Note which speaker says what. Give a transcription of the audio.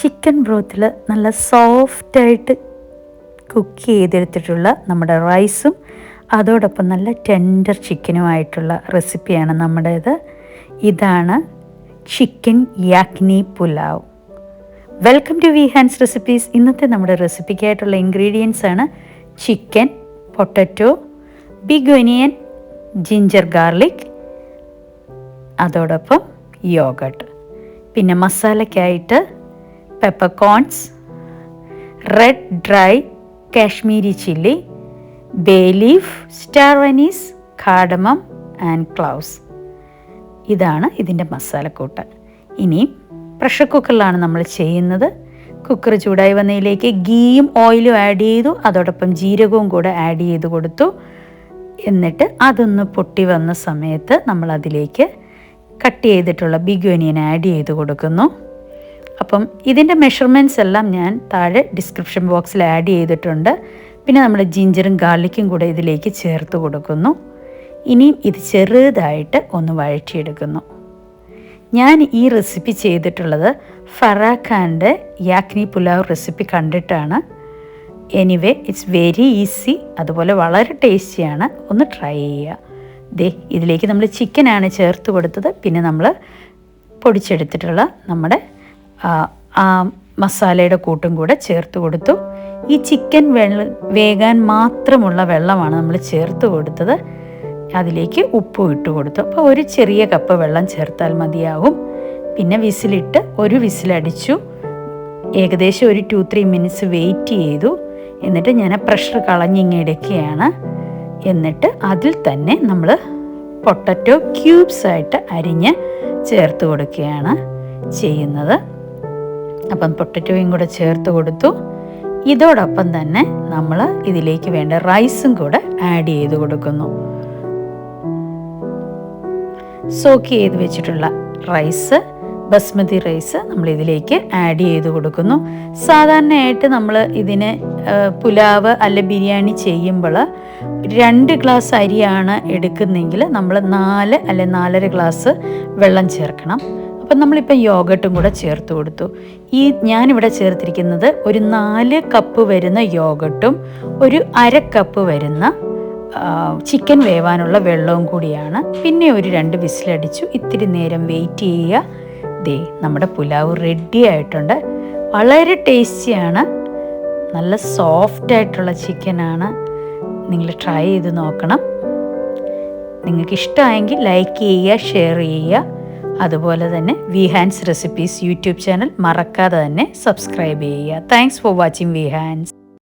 Speaker 1: Chicken ബ്രോത്തിൽ നല്ല സോഫ്റ്റായിട്ട് cook ചെയ്തെടുത്തിട്ടുള്ള നമ്മുടെ റൈസും അതോടൊപ്പം നല്ല ടെൻഡർ ചിക്കനുമായിട്ടുള്ള റെസിപ്പിയാണ് നമ്മുടേത്. ഇതാണ് chicken yakhni pulao. Welcome to V hands recipes. ഇന്നത്തെ നമ്മുടെ റെസിപ്പിക്കായിട്ടുള്ള ഇൻഗ്രീഡിയൻസ് ആണ് chicken, potato, big onion, ginger garlic, അതോടൊപ്പം യോഗട്ട്. പിന്നെ മസാലയ്ക്കായിട്ട് peppercorns, red dry Kashmiri chilli, bay leaf, star anise, cardamom and cloves. ഇതാണ് ഇതിൻ്റെ മസാലക്കൂട്ട്. ഇനി പ്രഷർ കുക്കറിലാണ് നമ്മൾ ചെയ്യുന്നത്. കുക്കർ ചൂടായി വന്നതിലേക്ക് ഗീയും ഓയിലും ആഡ് ചെയ്തു, അതോടൊപ്പം ജീരകവും കൂടെ ആഡ് ചെയ്ത് കൊടുത്തു. എന്നിട്ട് അതൊന്ന് പൊട്ടി വന്ന സമയത്ത് നമ്മൾ അതിലേക്ക് കട്ട് ചെയ്തിട്ടുള്ള ബിഗ് ഒനിയൻ ആഡ് ചെയ്ത് കൊടുക്കുന്നു. അപ്പം ഇതിൻ്റെ മെഷർമെൻറ്റ്സ് എല്ലാം ഞാൻ താഴെ ഡിസ്ക്രിപ്ഷൻ ബോക്സിൽ ആഡ് ചെയ്തിട്ടുണ്ട്. പിന്നെ നമ്മൾ ജിഞ്ചറും ഗാർലിക്കും കൂടെ ഇതിലേക്ക് ചേർത്ത് കൊടുക്കുന്നു. ഇനിയും ഇത് ചെറുതായിട്ട് ഒന്ന് വഴറ്റിയെടുക്കുന്നു. ഞാൻ ഈ റെസിപ്പി ചെയ്തിട്ടുള്ളത് ഫറാ ഖാൻ്റെ യാക്നി പുലാവ് റെസിപ്പി കണ്ടിട്ടാണ്. എനിവേ ഇറ്റ്സ് വെരി ഈസി, അതുപോലെ വളരെ ടേസ്റ്റിയാണ്. ഒന്ന് ട്രൈ ചെയ്യുക. ഇതിലേക്ക് നമ്മൾ ചിക്കനാണ് ചേർത്ത് കൊടുത്തത്. പിന്നെ നമ്മൾ പൊടിച്ചെടുത്തിട്ടുള്ള നമ്മുടെ മസാലയുടെ കൂട്ടും കൂടെ ചേർത്ത് കൊടുത്തു. ഈ ചിക്കൻ വേകാൻ മാത്രമുള്ള വെള്ളമാണ് നമ്മൾ ചേർത്ത് കൊടുത്തത്. അതിലേക്ക് ഉപ്പും ഇട്ട് കൊടുത്തു. അപ്പോൾ ഒരു ചെറിയ കപ്പ് വെള്ളം ചേർത്താൽ മതിയാകും. പിന്നെ വിസിലിട്ട് ഒരു വിസിലടിച്ചു. ഏകദേശം ഒരു 2-3 മിനിറ്റ്സ് വെയിറ്റ് ചെയ്തു. എന്നിട്ട് ഞാൻ പ്രഷർ കളഞ്ഞിങ്ങെടുക്കുകയാണ്. എന്നിട്ട് അതിൽ തന്നെ നമ്മൾ പൊട്ടറ്റോ ക്യൂബ്സായിട്ട് അരിഞ്ഞ് ചേർത്ത് കൊടുക്കുകയാണ് ചെയ്യുന്നത്. അപ്പം പൊട്ടറ്റോയും കൂടെ ചേർത്ത് കൊടുത്തു. ഇതോടൊപ്പം തന്നെ നമ്മൾ ഇതിലേക്ക് വേണ്ട റൈസും കൂടെ ആഡ് ചെയ്ത് കൊടുക്കുന്നു. സോക്ക് ചെയ്ത് വെച്ചിട്ടുള്ള റൈസ്, ബസ്മതി റൈസ് നമ്മൾ ഇതിലേക്ക് ആഡ് ചെയ്ത് കൊടുക്കുന്നു. സാധാരണയായിട്ട് നമ്മൾ ഇതിന് പുലാവ് അല്ല ബിരിയാണി ചെയ്യുമ്പോൾ 2 ഗ്ലാസ് അരിയാണ് എടുക്കുന്നെങ്കിൽ നമ്മൾ 4 അല്ലെ 4.5 ഗ്ലാസ് വെള്ളം ചേർക്കണം. അപ്പം നമ്മളിപ്പോൾ യോഗട്ടും കൂടെ ചേർത്ത് കൊടുത്തു. ഞാനിവിടെ ചേർത്തിരിക്കുന്നത് ഒരു 4 കപ്പ് വരുന്ന യോഗട്ടും ഒരു 1/2 കപ്പ് വരുന്ന ചിക്കൻ വേവാനുള്ള വെള്ളവും കൂടിയാണ്. പിന്നെ ഒരു 2 വിസിലടിച്ചു. ഇത്തിരി നേരം വെയിറ്റ് ചെയ്യുക. നമ്മുടെ പുലാവ് റെഡി ആയിട്ടുണ്ട്. വളരെ ടേസ്റ്റിയാണ്. നല്ല സോഫ്റ്റായിട്ടുള്ള ചിക്കനാണ്. നിങ്ങൾ ട്രൈ ചെയ്ത് നോക്കണം. നിങ്ങൾക്ക് ഇഷ്ടമായെങ്കിൽ ലൈക്ക് ചെയ്യുക, ഷെയർ ചെയ്യുക. അതുപോലെ തന്നെ V hands recipes YouTube channel മറക്കാതെ തന്നെ സബ്സ്ക്രൈബ് ചെയ്യുക. Thanks for watching V hands.